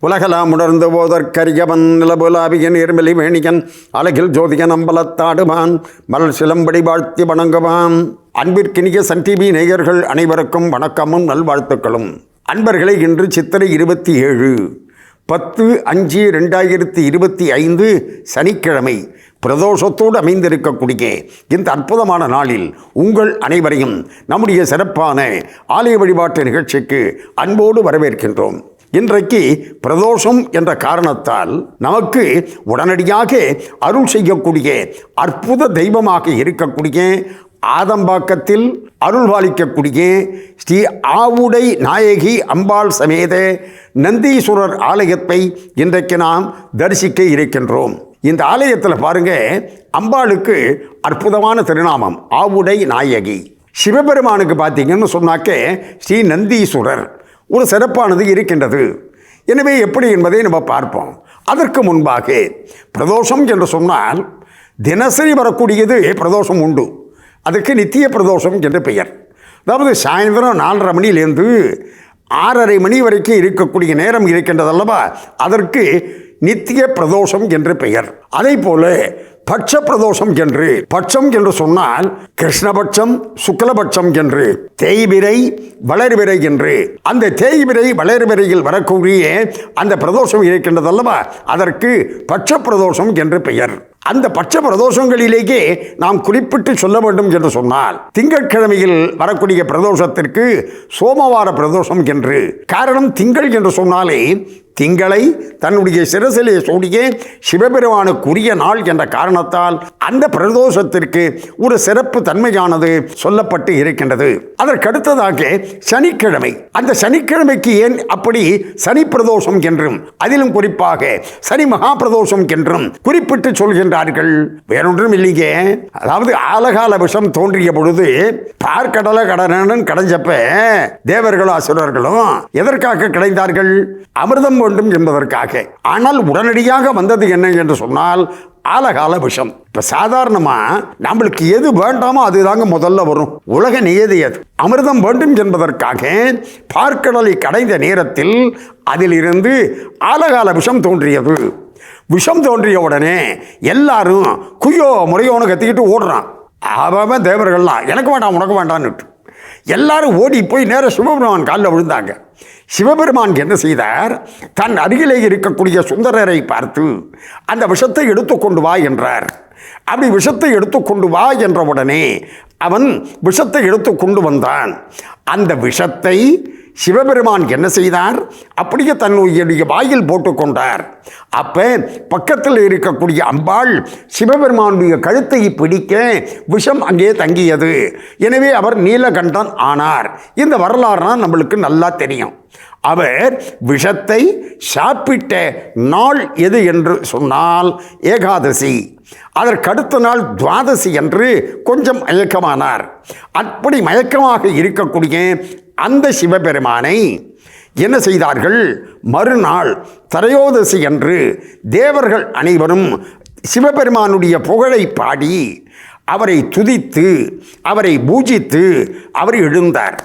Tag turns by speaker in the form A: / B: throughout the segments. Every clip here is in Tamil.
A: உலகலாம் உணர்ந்து போதற்கரியவன் நிலபுலாவிய நீர்மலி வேணியன் அழகில் ஜோதியன் அம்பலத்தாடுவான் மலர் சிலம்படி வாழ்த்தி வணங்குவான். அன்பிற்கினிய சன் டிவி நேயர்கள் அனைவருக்கும் வணக்கமும் நல்வாழ்த்துக்களும். அன்பர்களை இன்று சித்திரை 27 10/5/2025 சனிக்கிழமை பிரதோஷத்தோடு அமைந்திருக்கக்கூடிய இந்த அற்புதமான நாளில் உங்கள் அனைவரையும் நம்முடைய சிறப்பான ஆலய வழிபாட்டு நிகழ்ச்சிக்கு அன்போடு வரவேற்கின்றோம். இன்றைக்கு பிரதோஷம் என்ற காரணத்தால் நமக்கு உடனடியாக அருள் செய்யக்கூடிய அற்புத தெய்வமாக இருக்கக்கூடிய ஆதம்பாக்கத்தில் அருள்பாலிக்கக்கூடிய ஸ்ரீ ஆவுடை நாயகி அம்பாள் சமேத நந்தீஸ்வரர் ஆலயத்தை இன்றைக்கு நாம் தரிசிக்க இருக்கின்றோம். இந்த ஆலயத்தில் பாருங்க, அம்பாளுக்கு அற்புதமான திருநாமம் ஆவுடை நாயகி. சிவபெருமானுக்கு பார்த்தீங்கன்னு சொன்னாக்க ஸ்ரீ நந்தீஸ்வரர் ஒரு சிறப்பானது இருக்கின்றது. எனவே எப்படி என்பதை நம்ம பார்ப்போம். அதற்கு முன்பாக பிரதோஷம் என்று சொன்னால் தினசரி வரக்கூடியது பிரதோஷம் உண்டு. அதுக்கு நித்திய பிரதோஷம் என்று பெயர். அதாவது சாயந்தரம் 4:30 மணிலேருந்து 6:30 மணி வரைக்கும் இருக்கக்கூடிய நேரம் இருக்கின்றதல்லவா, அதற்கு நித்திய பிரதோஷம் என்று பெயர். அதே போல பட்ச பிரதோஷம் என்று, பட்சம் என்று சொன்னால் கிருஷ்ணபட்சம் சுக்லபட்சம் என்று, தேய்பிரை வளர்பிறை என்று, அந்த தேய்பிரை வளர்பிறையில் வரக்கூடிய அந்த பிரதோஷம் இருக்கின்றதல்லவா, அதற்கு பட்ச பிரதோஷம் என்று பெயர். அந்த பட்ச பிரதோஷங்களிலேயே நாம் குறிப்பிட்டு சொல்ல வேண்டும் என்று சொன்னால் திங்கட்கிழமையில் வரக்கூடிய பிரதோஷத்திற்கு சோமவார பிரதோஷம் என்று. காரணம், திங்கள் என்று சொன்னாலே திங்களை தன்னுடைய சிரசிலே சூடிய சிவபெருமானுக்குரிய நாள் என்ற காரணத்தால் அந்த பிரதோஷத்திற்கு ஒரு சிறப்பு தன்மையானது சொல்லப்பட்டு இருக்கின்றது. அதற்கடுத்ததாக சனிக்கிழமை, அந்த சனிக்கிழமைக்கு ஏன் அப்படி சனி பிரதோஷம் என்றும் அதிலும் குறிப்பாக சனி மகா பிரதோஷம் என்றும் குறிப்பிட்டு சொல்கின்றார்கள். வேறொன்றும் இல்லையே, அதாவது ஆலகால விஷம் தோன்றிய பொழுது பார்க்கடல கடனன் கடைஞ்சப்ப தேவர்களும் அசுரர்களும் எதற்காக கிடைந்தார்கள்? அமிர்தம் வேண்டும் என்பதற்காக. ஆனால் உடனடியாக வந்தது என்ன என்று சொன்னால் ஆலகால விஷம். இப்ப சாதாரணமா நம்மளுக்கு எது வேண்டாமோ அதுதாங்க முதல்ல வரும். உலக நியதி அது. அமிர்தம் வேண்டும் என்பதற்காக பார்க்கடலை கடைந்த நேரத்தில் அதிலிருந்து ஆலகால விஷம் தோன்றியது. விஷம் தோன்றிய உடனே எல்லாரும் குய்யோ முறையோன்னு கத்திக்கிட்டு ஓடுறான். அவன் தேவர்கள்லாம் எனக்கு வேண்டாம் உனக்கு வேண்டான்னு எல்லாரும் ஓடி போய் நேர சிவபெருமான் காலில் விழுந்தாங்க. சிவபெருமான் என்ன செய்தார்? தன் அருகிலே இருக்கக்கூடிய சுந்தரரை பார்த்து அந்த விஷத்தை எடுத்துக்கொண்டு வா என்றார். அப்படி விஷத்தை எடுத்துக்கொண்டு வா என்ற உடனே அவன் விஷத்தை எடுத்துக்கொண்டு வந்தான். அந்த விஷத்தை சிவபெருமான் என்ன செய்தார்? அப்படியே தன்னுடைய வாயில் போட்டுக்கொண்டார். அப்ப பக்கத்தில் இருக்கக்கூடிய அம்பாள் சிவபெருமானுடைய கழுத்தை பிடிக்க விஷம் அங்கே தங்கியது. எனவே அவர் நீலகண்டன் ஆனார். இந்த வரலாறு நம்மளுக்கு நல்லா தெரியும். அவர் விஷத்தை சாப்பிட்ட நாள் எது என்று சொன்னால் ஏகாதசி. அதற்கடுத்த நாள் துவாதசி என்று கொஞ்சம் மயக்கமானார். அப்படி மயக்கமாக இருக்கக்கூடிய அந்த சிவபெருமானை என்ன செய்தார்கள்? மறுநாள் திரையோதசி என்று தேவர்கள் அனைவரும் சிவபெருமானுடைய புகழை பாடி அவரை துதித்து அவரை பூஜித்து அவர் எழுந்தார்,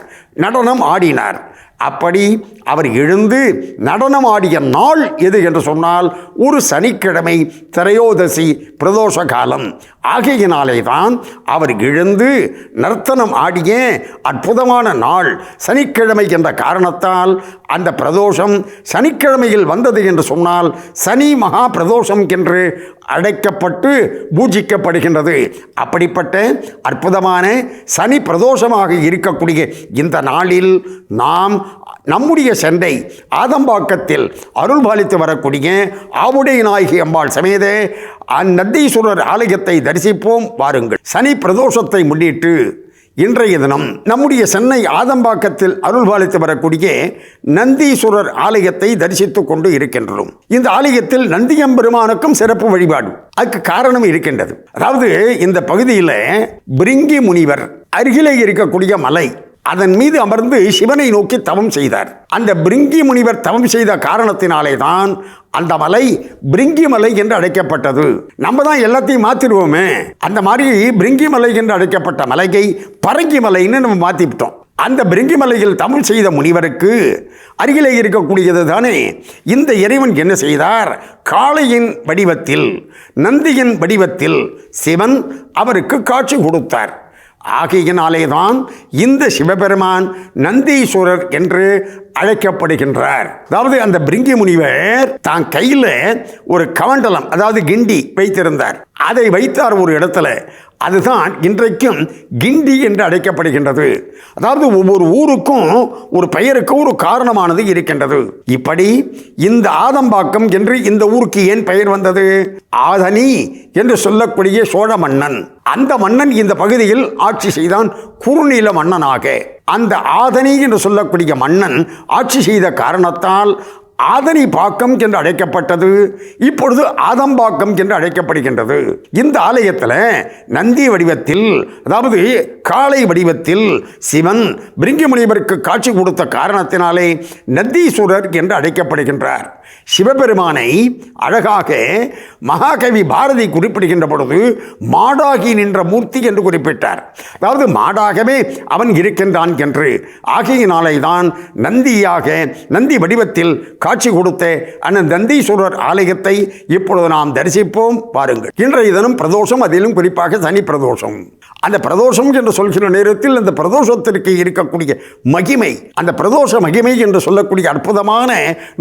A: நடனம் ஆடினார். அப்படி அவர் எழுந்து நடனம் ஆடிய நாள் எது என்று சொன்னால் ஒரு சனிக்கிழமை திரையோதசி பிரதோஷ காலம் ஆகியனாலே தான் அவர் எழுந்து நர்த்தனம் ஆடிய அற்புதமான நாள் சனிக்கிழமை என்ற காரணத்தால் அந்த பிரதோஷம் சனிக்கிழமையில் வந்தது என்று சொன்னால் சனி மகா பிரதோஷம் என்று அழைக்கப்பட்டு பூஜிக்கப்படுகின்றது. அப்படிப்பட்ட அற்புதமான சனி பிரதோஷமாக இருக்கக்கூடிய இந்த நாளில் நாம் நம்முடைய சென்னை ஆதம்பாக்கத்தில் அருள்பாலித்து வரக்கூடிய ஆவுடை நாயகி அம்பாள் சமேத நந்தீஸ்வரர் ஆலயத்தை தரிசிப்போம் வாருங்கள். சனி பிரதோஷத்தை முன்னிட்டு இன்றைய தினம் நம்முடைய சென்னை ஆதம்பாக்கத்தில் அருள்பாலித்து வரக்கூடிய நந்தீஸ்வரர் ஆலயத்தை தரிசித்துக் கொண்டு இருக்கின்றோம். இந்த ஆலயத்தில் நந்தியம்பெருமானுக்கும் சிறப்பு வழிபாடு. அதுக்கு காரணம் இருக்கின்றது. அதாவது இந்த பகுதியில் பிரிங்கி முனிவர் அருகிலே இருக்கக்கூடிய மலை, அதன் மீது அமர்ந்து சிவனை நோக்கி தவம் செய்தார். அந்த பிரிங்கி முனிவர் தவம் செய்த காரணத்தினாலே தான் அந்த மலை பிரிங்கி மலை என்று அழைக்கப்பட்டது. நம்ம தான் எல்லாத்தையும் மாற்றிடுவோமே, அந்த மாதிரி பிரிங்கி மலை என்று அழைக்கப்பட்ட மலையை பரங்கி மலைன்னு நம்ம மாற்றிவிட்டோம். அந்த பிரிங்கிமலையில் தமிழ் செய்த முனிவருக்கு அருகிலே இருக்கக்கூடியது தானே இந்த இறைவன் என்ன செய்தார்? காளையின் வடிவத்தில், நந்தியின் வடிவத்தில் சிவன் அவருக்கு காட்சி கொடுத்தார். ஆகையினாலே தான் இந்த சிவபெருமான் நந்தீஸ்வரர் என்று அழைக்கப்படுகின்றார். அதாவது அந்த பிரிங்கி முனிவர் தான் கையில் ஒரு கமண்டலம், அதாவது கிண்டி வைத்திருந்தார். அதை வைத்தார் ஒரு இடத்துல. அதுதான் இன்றைக்கும் கிண்டி என்று அழைக்கப்படுகின்றது. அதாவது ஒவ்வொரு ஊருக்கும் ஒரு பெயருக்கு ஒரு காரணமானது இருக்கின்றது. இப்படி இந்த ஆதம்பாக்கம் என்று இந்த ஊருக்கு ஏன் பெயர் வந்தது? ஆதனி என்று சொல்லக்கூடிய சோழ மன்னன், அந்த மன்னன் இந்த பகுதியில் ஆட்சி செய்தான் குறுநில மன்னனாக. அந்த ஆதனி என்று சொல்லக்கூடிய மன்னன் ஆட்சி செய்த காரணத்தால் ஆதனி பாக்கம் என்று அழைக்கப்பட்டது. இப்பொழுது ஆதம்பாக்கம் என்று அழைக்கப்படுகின்றது. இந்த ஆலயத்தில் நந்தி வடிவத்தில், அதாவது காளை வடிவத்தில் சிவன் பிரிங்கி முனிவருக்கு காட்சி கொடுத்த காரணத்தினாலே நந்தீஸ்வரர் என்று அழைக்கப்படுகின்றார். சிவபெருமானை அழகாக மகாகவி பாரதி குறிப்பிடுகின்ற பொழுது மாடாகி நின்ற மூர்த்தி என்று குறிப்பிட்டார். அதாவது மாடாகவே அவன் இருக்கின்றான் என்று. ஆகையினாலே தான் நந்தியாக, நந்தி வடிவத்தில் காட்சி கொடுத்த அந்த நந்தீஸ்வரர் ஆலயத்தை இப்பொழுது நாம் தரிசிப்போம். பாருங்கள், இன்றைய தினம் பிரதோஷம், அதிலும் குறிப்பாக சனி பிரதோஷம். அந்த பிரதோஷம் என்று சொல்கிற நேரத்தில் அந்த பிரதோஷத்திற்கு இருக்கக்கூடிய மகிமை, அந்த பிரதோஷ மகிமை என்று சொல்லக்கூடிய அற்புதமான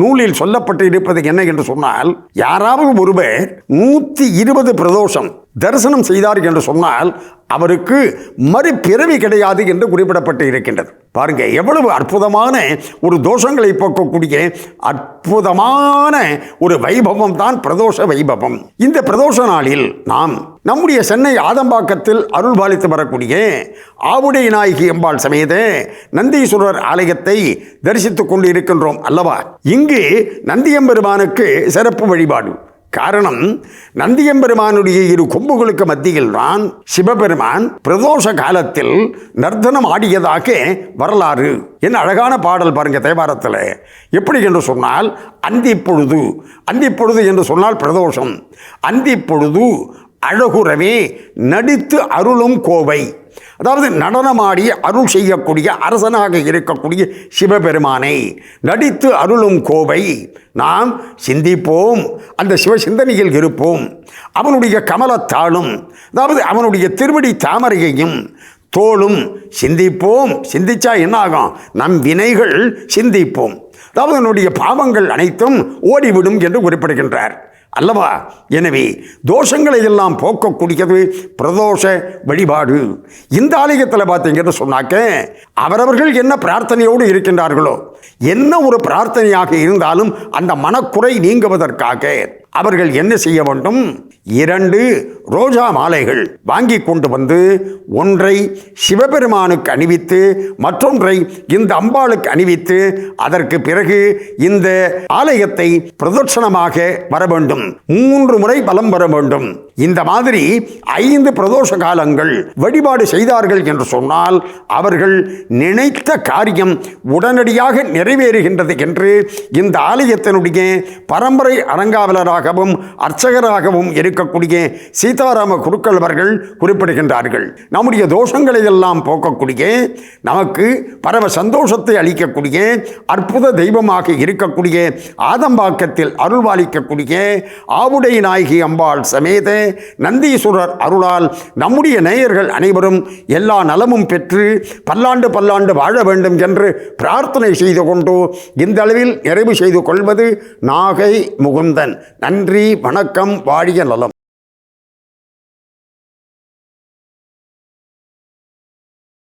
A: நூலில் சொல்லப்பட்டு இருப்பது என்ன என்று சொன்னால், யாராவது ஒருவர் 120 பிரதோஷம் தரிசனம் செய்தார் என்று சொன்னால் அவருக்கு மறுபிறவி கிடையாது என்று குறிப்பிடப்பட்டு இருக்கின்றது. பாருங்க, எவ்வளவு அற்புதமான ஒரு தோஷங்களை போக்கக்கூடிய அற்புதமான ஒரு வைபவம் தான் பிரதோஷ வைபவம். இந்த பிரதோஷ நாளில் நாம் நம்முடைய சென்னை ஆதம்பாக்கத்தில் அருள் பாலித்து வரக்கூடிய ஆவுடை நாயகி அம்பாள் சமேத நந்தீஸ்வரர் ஆலயத்தை தரிசித்துக் கொண்டு இருக்கின்றோம் அல்லவா? இங்கு நந்தியம்பெருமானுக்கு சிறப்பு வழிபாடு. காரணம், நந்தியம்பெருமானுடைய இரு கொம்புகளுக்கு மத்தியில் தான் சிவபெருமான் பிரதோஷ காலத்தில் நர்த்தனம் ஆடியதாக வரலாறு. என்ன அழகான பாடல் பாருங்க தேவாரத்தில். எப்படி என்று சொன்னால், அந்திப்பொழுது, அந்திப்பொழுது என்று சொன்னால் பிரதோஷம். அந்திப்பொழுது அழகுறவே நடித்து அருளும் கோவை. அதாவது நடனமாடி அருள் செய்யக்கூடிய அரசனாக இருக்கக்கூடிய சிவபெருமானை நடித்து அருளும் கோவை நாம் சிந்திப்போம். அந்த சிவ சிந்தனையில் இருப்போம். அவனுடைய கமலத்தாளும், அதாவது அவனுடைய திருவடி தாமரையையும் தோளும் சிந்திப்போம். சிந்திச்சா என்ன ஆகும்? நம் வினைகள் சிந்திப்போம். அதாவது என்னுடைய பாவங்கள் அனைத்தும் ஓடிவிடும் என்று குறிப்பிடுகின்றார் அல்லவா? எனவே தோஷங்களை எல்லாம் போக்கக்கூடியது பிரதோஷ வழிபாடு. இந்த ஆலயத்தில் பார்த்தீங்கன்னு சொன்னாக்க அவரவர்கள் என்ன பிரார்த்தனையோடு இருக்கின்றார்களோ, என்ன ஒரு பிரார்த்தனையாக இருந்தாலும் அந்த மனக்குறை நீங்குவதற்காக அவர்கள் என்ன செய்ய வேண்டும்? 2 ரோஜா மாலைகள் வாங்கி கொண்டு வந்து ஒன்றை சிவபெருமானுக்கு அணிவித்து மற்றொன்றை இந்த அம்பாளுக்கு அணிவித்து அதற்கு பிறகு இந்த ஆலயத்தை பிரதட்சணமாக வர வேண்டும். 3 முறை பலம் வர வேண்டும். இந்த மாதிரி 5 பிரதோஷ காலங்கள் வழிபாடு செய்தார்கள் என்று சொன்னால் அவர்கள் நினைத்த காரியம் உடனடியாக நிறைவேறுகின்றது என்று இந்த ஆலயத்தினுடைய பரம்பரை அறங்காவலராகவும் அர்ச்சகராகவும் இருக்கக்கூடிய சீதாராம குருக்கள் அவர்கள் குறிப்பிடுகின்றார்கள். நம்முடைய தோஷங்களை எல்லாம் போக்கக்கூடிய, நமக்கு பரம சந்தோஷத்தை அளிக்கக்கூடிய அற்புத தெய்வமாக இருக்கக்கூடிய ஆதம்பாக்கத்தில் அருள்வாளிக்கக்கூடிய ஆவுடை நாயகி அம்பாள் சமேத நந்தீஸ்வரர் அருளால் நம்முடைய நேயர்கள் அனைவரும் எல்லா நலமும் பெற்று பல்லாண்டு பல்லாண்டு வாழ வேண்டும் என்று பிரார்த்தனை செய்து கொண்டு இந்த அளவில் நிறைவு செய்து கொள்வது நாகை முகுந்தன். நன்றி, வணக்கம், வாழிய நலம்.